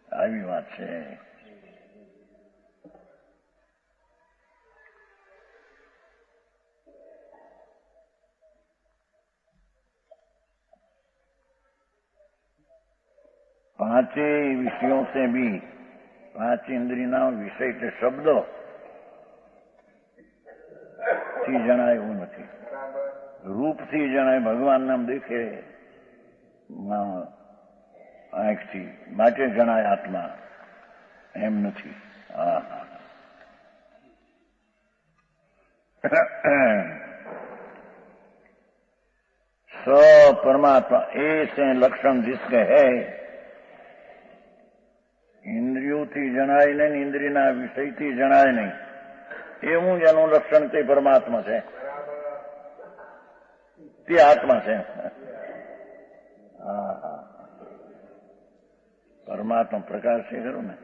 આવી વાત છે. पांचे विषयों से भी 5 इंद्रियों विषय के शब्दों થી જણાય એવું નથી. રૂપથી જણાય ભગવાન નામ દેખે આંખથી માટે જણાય આત્મા એમ નથી. હા હા स परमात्मा ऐसे लक्षण जिसके है ઇન્દ્રિયોથી જણાય નહીં, ઇન્દ્રિયના વિષયથી જણાય નહીં, એવું જ એનું લક્ષણ તે પરમાત્મા છે, તે આત્મા છે. હા, પરમાત્મા પ્રકાશ છે ખરું ને.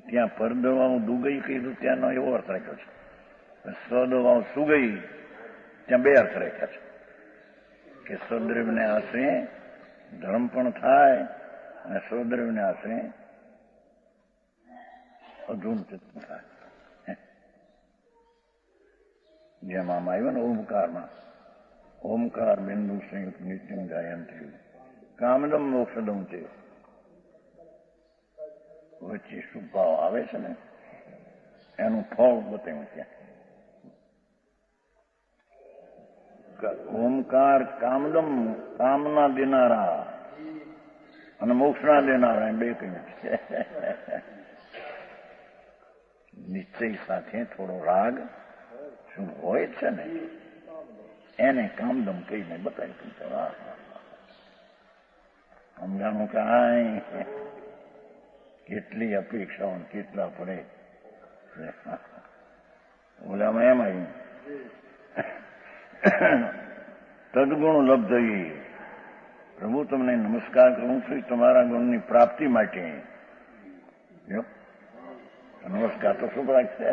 ત્યાં પરદવાઓ દુગઈ કીધું ત્યાંનો એવો અર્થ રાખ્યો છે. સદવાઓ સુગઈ ત્યાં બે અર્થ રાખ્યા છે કે સદ્રવ્યને આશરે ધર્મ પણ થાય અને સદ્રવ્યને આશરે અધૂન ચિત્ત થાય. જેમ આમ આવ્યો ને ઓમકારમાં, ઓમકાર બિંદુ સંયુક્ત નિત્યમ ગાયંતી કામદમ મોક્ષદમ છે. વચ્ચે શું ભાવ આવે છે ને એનું ફળ બતાવ્યું ત્યાં. ઓમકાર કામદમ, કામના દેનારા અને મોક્ષના દેનારા એમ બે કહ્યું છે. નિશ્ચય સાથે થોડો રાગ શું હોય છે ને એને કામદમ કહીને બતાવ્યું. સમજાણું કાંઈ કેટલી અપેક્ષાઓ કેટલા પડે. ઓલામાં એમ આવ્યું તદગુણ લબ્ધ. પ્રભુ તમને નમસ્કાર કરું છું તમારા ગુણની પ્રાપ્તિ માટે. નમસ્કાર તો શું રાખશે,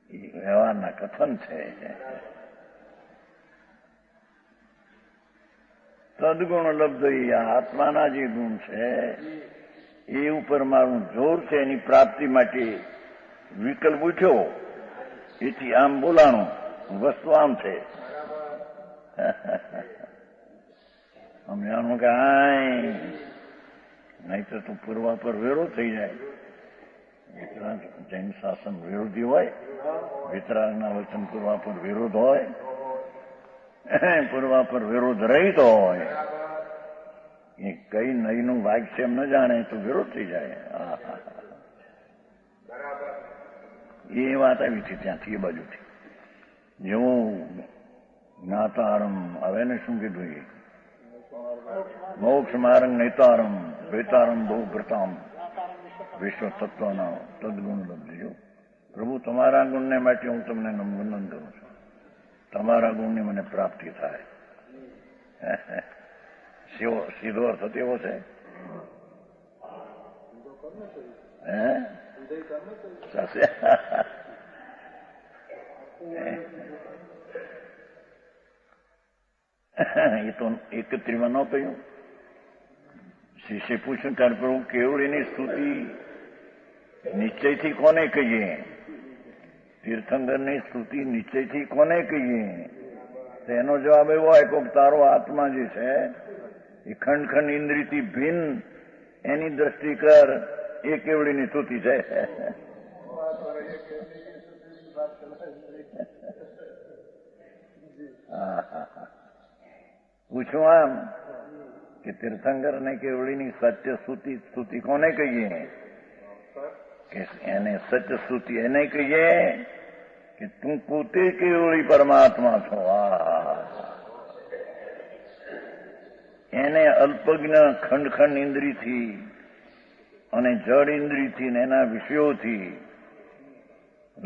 એ વ્યવહારના કથન છે. સદગુણ લબ્ધ, આ આત્માના જે ગુણ છે એ ઉપર મારું જોર છે. એની પ્રાપ્તિ માટે વિકલ્પ ઉઠ્યો, એથી આમ બોલાણું, વસ્તુ આમ છે. સમજાણું કે નહીં તો તું પૂર્વા પર વેરો થઈ જાય. વિતરાગ જૈન શાસન વિરોધી હોય, વિતરાગના વચન પૂર્વા પર વિરોધ હોય, પૂર્વા પર વિરોધ રહિત હોય, એ કઈ નહીનું વાક્ય એમ ન જાણે તો વિરોધ થઈ જાય. એ વાત આવી હતી ત્યાંથી, એ બાજુથી. જેવું જ્ઞાતારમ હવે ને શું કીધું, એ મોક્ષ માર્ગ નેતારમ વેતારમ બહુ ભ્રતામ વિશ્વ તત્વના તદગુણ લબ્ધ. પ્રભુ તમારા ગુણને માટે હું તમને વંદન કરું છું, તમારા ગુણની મને પ્રાપ્તિ થાય. સીધો અર્થ તેવો છે. એ તો 31 ન કહ્યું. શિષ્ય પૂછ્યું ત્યારે પ્રભુ કેવળ એની સ્તુતિ નિશ્ચયથી કોને કહીએ? તીર્થંકરની સ્તુતિ નિશ્ચયથી કોને કહીએ? તેનો જવાબ એવો આપ્યો કે તારો આત્મા જે છે એ ખંડ ખંડ ઇન્દ્રિયથી ભિન્ન, એની દ્રષ્ટિ કર, એ કેવડીની સ્તુતિ છે. પૂછું આમ કે તીર્થંકર ને કેવડીની સત્ય સ્તુતિ કોને કહીએ? કે એને સત્ય સ્તુતિ એને કહીએ કે તું પોતે કેવળી પરમાત્મા છો. એને અલ્પજ્ઞ ખંડ ખંડ ઇન્દ્રિયથી અને જડ ઇન્દ્રિયથી ને એના વિષયોથી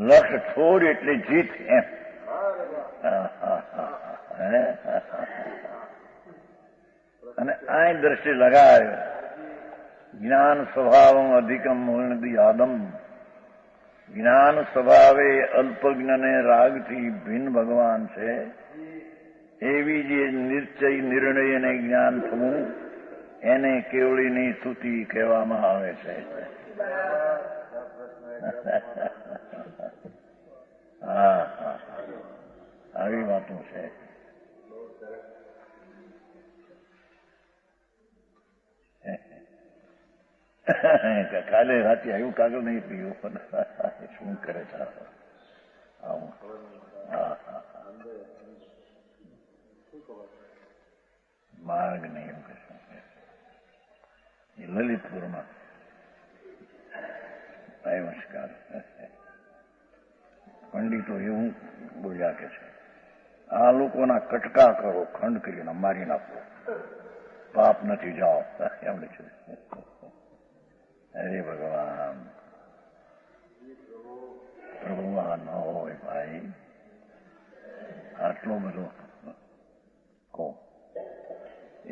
લક્ષ છોડ એટલે જીત એમ. અને આ દ્રષ્ટિ લગાવે જ્ઞાન સ્વભાવ અધિકમ મૂળનદી આદમ. જ્ઞાન સ્વભાવે અલ્પજ્ઞને રાગથી ભિન્ન ભગવાન છે, એવી જે નિશ્ચય નિર્ણય અને જ્ઞાન થવું એને કેવળીની સ્તુતિ કહેવામાં આવે છે. હા, આવી વાતો છે. કાલે રાતે આવ્યું કાગળ નહીં પીયું, શું કરે છે? આવું. હા હા માર્ગ નહીં એમ કહેશે. એ લલિતપુરમાં નમસ્કાર પંડિતો એવું બોલ્યા કે છે, આ લોકોના કટકા કરો, ખંડ કરીને મારી નાખો, પાપ નથી જાઓ એમણે છે. અરે ભગવાન, પ્રભુમાં ન હોય ભાઈ, આટલો બધો કહો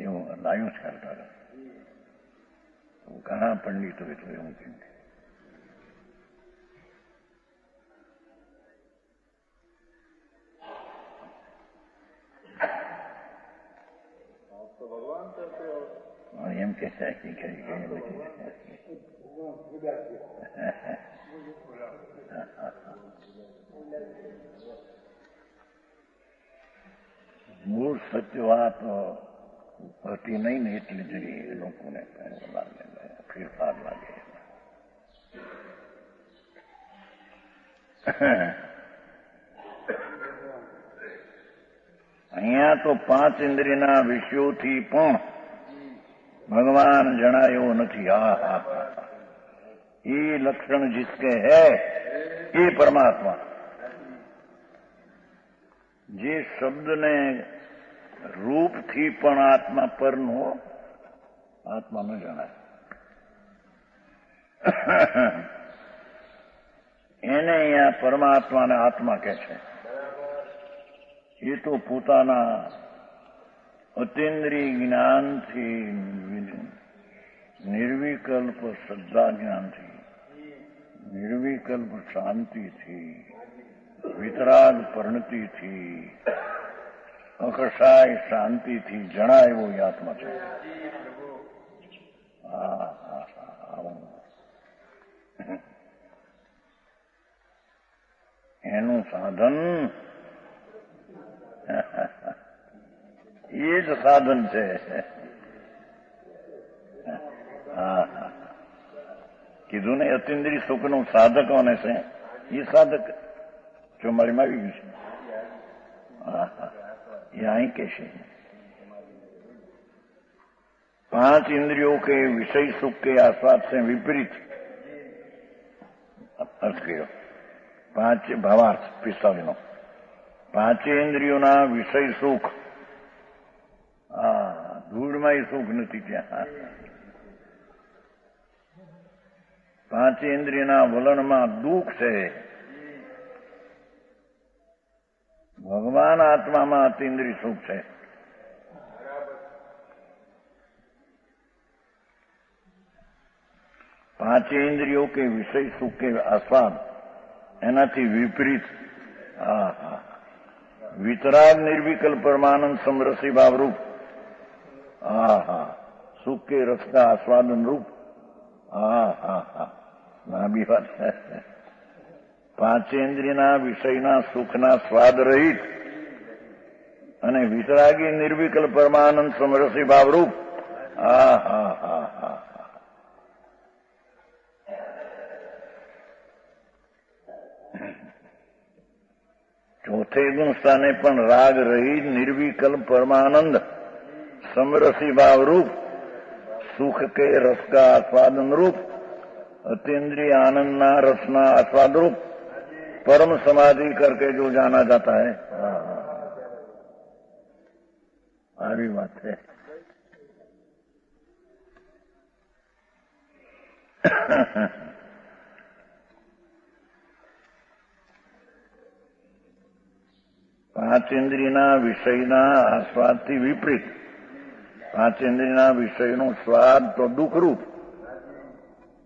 એવું લાયું જ કરતા હતા. ઘણા પંડિતો એટલું એવું કહ્યું. એમ કે મૂળ સત્ય વાત હતી નહીં ને એટલે જ લોકોને ફેરફાર લાગે. અહીંયા તો 5 ઇન્દ્રિયના વિષયોથી પણ ભગવાન જણાયો નથી. હા હા હા, એ લક્ષણ जिसके है એ પરમાત્મા. જે શબ્દને રૂપથી પણ આત્મા પરનો આત્મા ન જણાય, એને અહીંયા પરમાત્માને આત્મા કહે છે. એ તો પોતાના અતિન્દ્રિય જ્ઞાનથી, નિર્વિકલ્પ શ્રદ્ધા જ્ઞાનથી, નિર્વિકલ્પ શાંતિથી, વિતરાગ પરિણતિથી, અકસાય શાંતિથી જણાય એવો આત્મા છે. એનું સાધન એ જ સાધન છે. કીધું ને અતિન્દ્રિય સુખનું સાધક કોને છે? એ સાધક ચોમારીમાં આવી ગયું છે. એ અહીં કે છે 5 इंद्रियों के विषय सुख के आस्वाद से विपरीत अर्थ કર્યો. 5 ભાવાર્થ 45 5 ઇન્દ્રિયોના વિષય સુખ, ધૂળમાં સુખ નથી ત્યાં. 5 ઇન્દ્રિયના વલણમાં દુઃખ છે. ભગવાન આત્મામાં અતિન્દ્રિય સુખ છે. પાંચ इंद्रियों के विषय सुख के आस्वाद एनाथी विपरीत वितराग निर्विकल्प परमानंद समरसी भाव रूप सुख के रस का आस्वादन रूप लांबी बात है. પાંચેન્દ્રિયના વિષયના સુખના સ્વાદ રહિત અને વિતરાગી નિર્વિકલ્પ પરમાનંદ સમરસી ભાવરૂપ ચોથે ગુણ સ્થાને પણ રાગ રહિત નિર્વિકલ્પ પરમાનંદ समरसी भाव रूप सुख के रस का आस्वादन रूप अतीन्द्रिय आनंदना रसना आस्वाद रूप परम समाधि करके जो जाना जाता है. આવી વાત છે. પાંચ ઇન્દ્રિયના વિષયના આસ્વાદથી વિપરીત. પાંચ ઇન્દ્રિયના વિષયનો સ્વાદ તો દુઃખરૂપ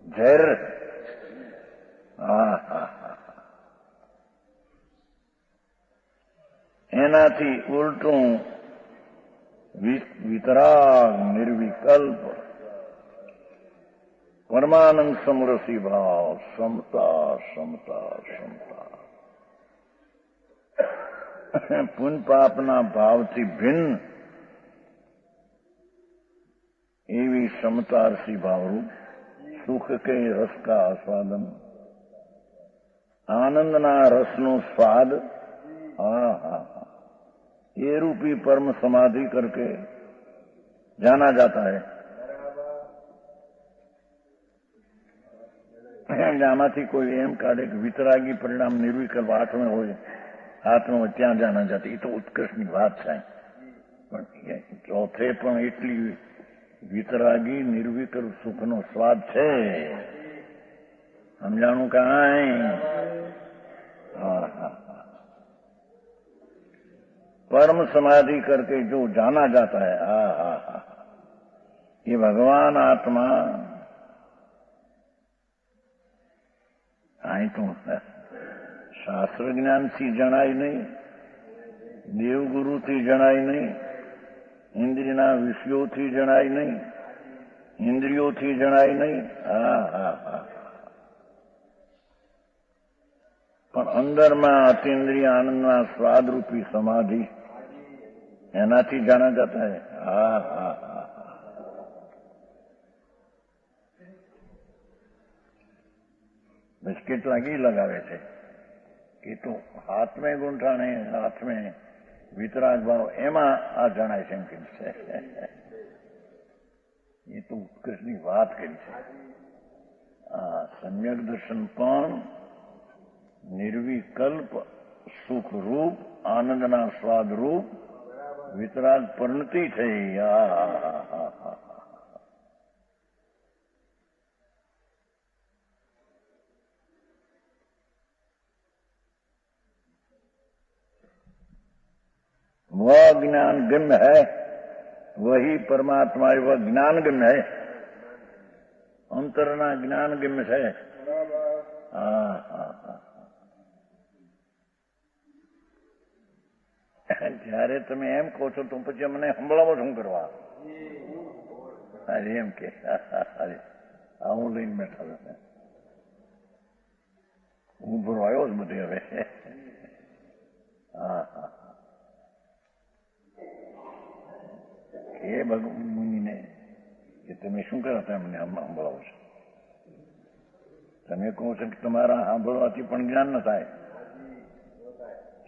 ઝેર. એનાથી ઉલટું વિતરાગ નિર્વિકલ્પ પરમાનંદ સમરસી ભાવ સમતા સમતા સમતા પુન પાપના ભાવથી ભિન્ન એવી સમતારસી ભાવરૂપ સુખ કે રસ કા આસ્વાદન આનંદના રસનો સ્વાદ ये रूपी परम समाधि करके जाना जाता है। આમાંથી કોઈ એમ કાઢે કે વિતરાગી પરિણામ નિર્વિકલ્પ હાથમાં હોય, હાથમાં હોય ત્યાં જાના જાતે, એ તો ઉત્કર્ષની વાત છે. પણ ચોથે પણ એટલી વિતરાગી નિર્વિકલ્પ સુખનો સ્વાદ છે, સમજાણું કાંઈ? परम समाधि करके जो जाना जाता है, ये भगवान आत्मा आई तो शास्त्र ज्ञान થી જણાય નહીં, દેવગુરુથી જણાય નહીં, ઇન્દ્રિયના વિષયોથી જણાય નહીં, ઇન્દ્રિયોથી જણાય નહીં. પણ અંદરમાં અતિન્દ્રિય આનંદના સ્વાદરૂપી સમાધિ એનાથી જાના જતા હે. બિસ્કિટ લાગી લગાવે છે કે તો હાથ में ગૂંઠાણે, હાથ में વિતરાગ ભાવ, એમાં આ જણાય છે એમ કે છે. એ તો ઉત્કર્ષની વાત કરી છે. સમ્યક દર્શન પણ નિર્વિકલ્પ સુખરૂપ આનંદના સ્વાદરૂપ વિતરાગ પરિણતિ થઈ. वह ज्ञान गम्य है, वही परमात्मा, वह ज्ञान गम्य है, अंतરના જ્ઞાન ગમ્ય છે. જયારે તમે એમ કહો છો તો પછી અમને સંભળાવો શું કરવા? એમ કે હું લઈને બેઠા છે, હું ભરો આવ્યો જ બધે હવે. કે ભગવાન મુનિને કે તમે શું કરતા અમને સંભળાવો છો? તમે કહો છો કે તમારા સાંભળવાથી પણ જ્ઞાન ન થાય,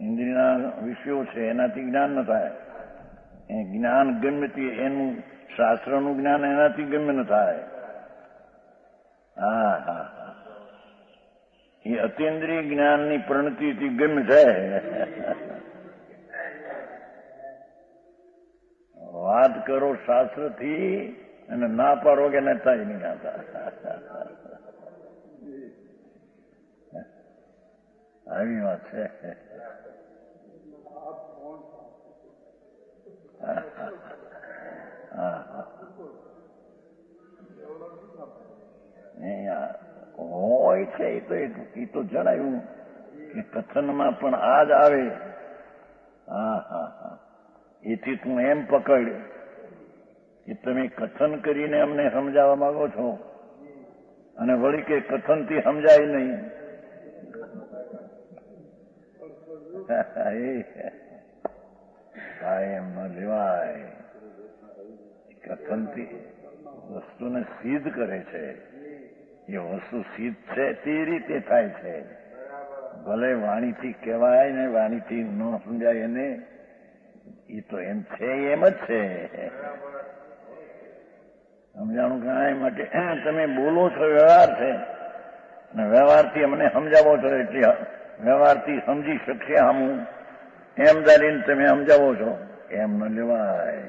ઇન્દ્રિયના વિષયો છે એનાથી જ્ઞાન ન થાય, એ જ્ઞાન ગમ્યથી એનું શાસ્ત્રનું જ્ઞાન એનાથી ગમ્ય ન થાય. એ અતિન્દ્રિય જ્ઞાનની પ્રણતિથી ગમ્ય છે. વાત કરો શાસ્ત્રથી અને ના પાડો કે ન થાય નહીં. આવી વાત છે. હોય છે એ તો જણાવ્યું કે કથનમાં પણ આ જ આવે. એથી તું એમ પકડ કે તમે કથન કરીને અમને સમજાવવા માંગો છો અને વળી કે કથનથી સમજાય નહીં. એમ ન લેવાય. કથનથી વસ્તુને સિદ્ધ કરે છે. એ વસ્તુ સિદ્ધ છે તે રીતે થાય છે. ભલે વાણીથી કહેવાય ને વાણીથી ન સમજાય એને, એ તો એમ છે એમ જ છે. સમજાણું કાંઈ માટે તમે બોલો છો વ્યવહાર છે અને વ્યવહારથી અમને સમજાવો છો એટલે વ્યવહારથી સમજી શકશે હું એમ ધારીને તમે સમજાવો છો. એમ ન લેવાય.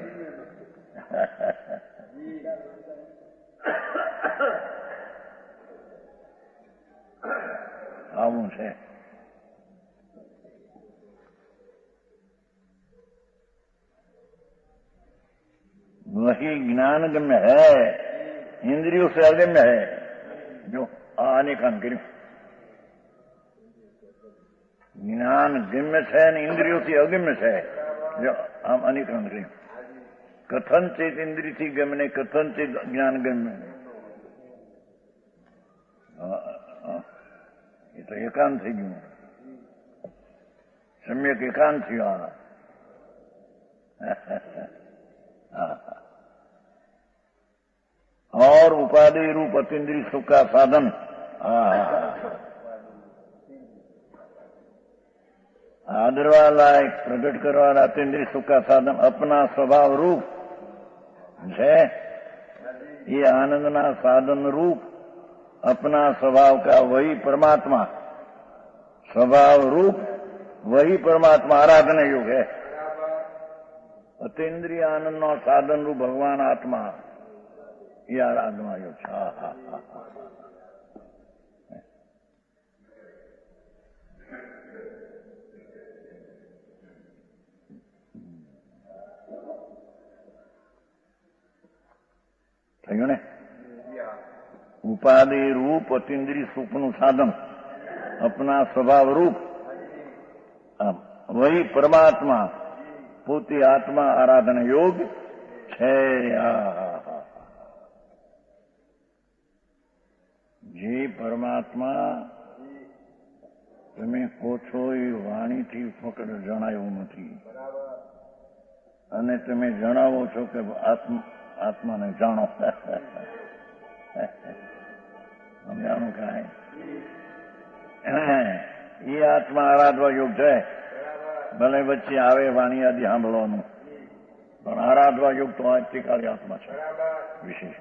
આવું છે. वही ज्ञान गम्य है, इंद्रियों से अगम्य है. जो आने कान કર્યું, જ્ઞાન ગમ્ય છે અને ઇન્દ્રિયોથી અગમ્ય છે. જો આમ અનિકાંત કર્યું. કથન ચેત ઇન્દ્રિયથી ગમ્ય ને કથન ચેત જ્ઞાન ગમ્ય. એ તો એકાંત થઈ ગયું, સમ્યક એકાંત થયું. और उपाधि रूप अतीन्द्रिय सुख का साधन आदरवा लायक प्रकट करवा अतीन्द्रिय सुख का साधन अपना स्वभाव रूप है। ये आनंदना साधन रूप अपना स्वभाव का वही परमात्मा, स्वभाव रूप वही परमात्मा आराधना युग है। अतीन्द्रिय आनंद नो साधन रूप भगवान आत्मा ये आराधना युग। થયું ને? ઉપાધિ રૂપ અતીન્દ્રિય સુખનું સાધન अपना स्वभाव रूप वही परमात्मा પોતે આત્મા આરાધના યોગ છે। જે પરમાત્મા તમે કહો છો એ વાણીથી ફક્ત જણાયું નથી અને તમે જણાવો છો કે આત્માને જાણો। સમજાણું કાંઈ? એ આત્મા આરાધવા યોગ છે। ભલે વચ્ચે આવે વાણી આદિ સાંભળવાનું, પણ આરાધવા યોગ તો આજથી કાલે આત્મા છે વિશેષ।